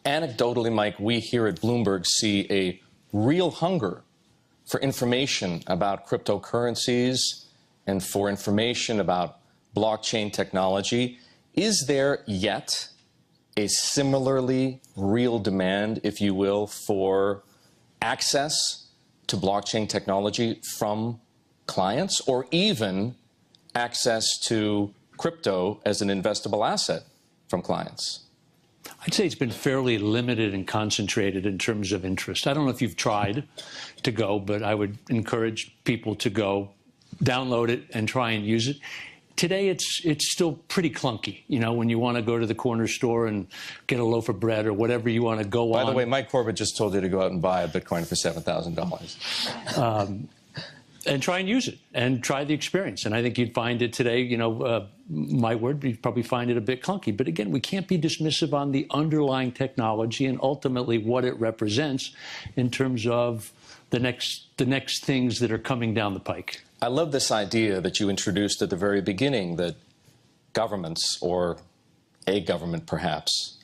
anecdotally, Mike, we here at Bloomberg see a real hunger for information about cryptocurrencies and for information about blockchain technology. Is there yet a similarly real demand, if you will, for access to blockchain technology from clients, or even access to crypto as an investable asset from clients? I'd say it's been fairly limited and concentrated in terms of interest. I don't know if you've tried to go, but I would encourage people to go, download it, and try and use it. Today, it's still pretty clunky. You know, when you want to go to the corner store and get a loaf of bread or whatever you want to go on. By the way, Mike Corbett just told you to go out and buy a Bitcoin for $7,000. And try and use it and try the experience. And I think you'd find it today, you know, my word, you'd probably find it a bit clunky. But again, we can't be dismissive on the underlying technology and ultimately what it represents in terms of the next things that are coming down the pike. I love this idea that you introduced at the very beginning, that governments, or a government perhaps,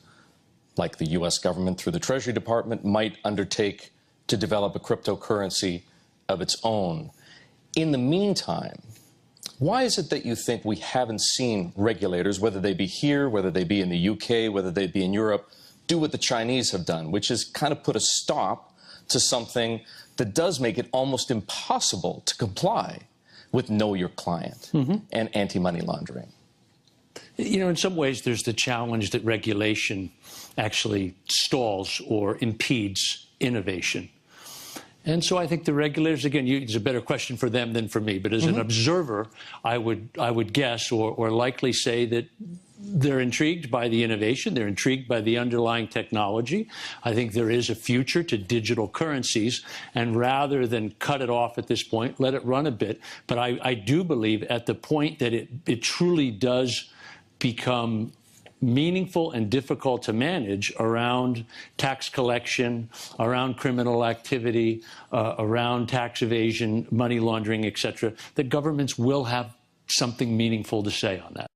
like the U.S. government through the Treasury Department, might undertake to develop a cryptocurrency of its own. In the meantime, why is it that you think we haven't seen regulators, whether they be here, whether they be in the UK, whether they be in Europe, do what the Chinese have done, which is kind of put a stop to something that does make it almost impossible to comply with Know Your Client and anti-money laundering? You know, in some ways, there's the challenge that regulation actually stalls or impedes innovation. And so I think the regulators, again, it's a better question for them than for me, but as an observer, I would guess or likely say that they're intrigued by the innovation. They're intrigued by the underlying technology. I think there is a future to digital currencies, and rather than cut it off at this point, let it run a bit. But I do believe at the point that it truly does become meaningful and difficult to manage around tax collection, around criminal activity, around tax evasion, money laundering, etc., that governments will have something meaningful to say on that.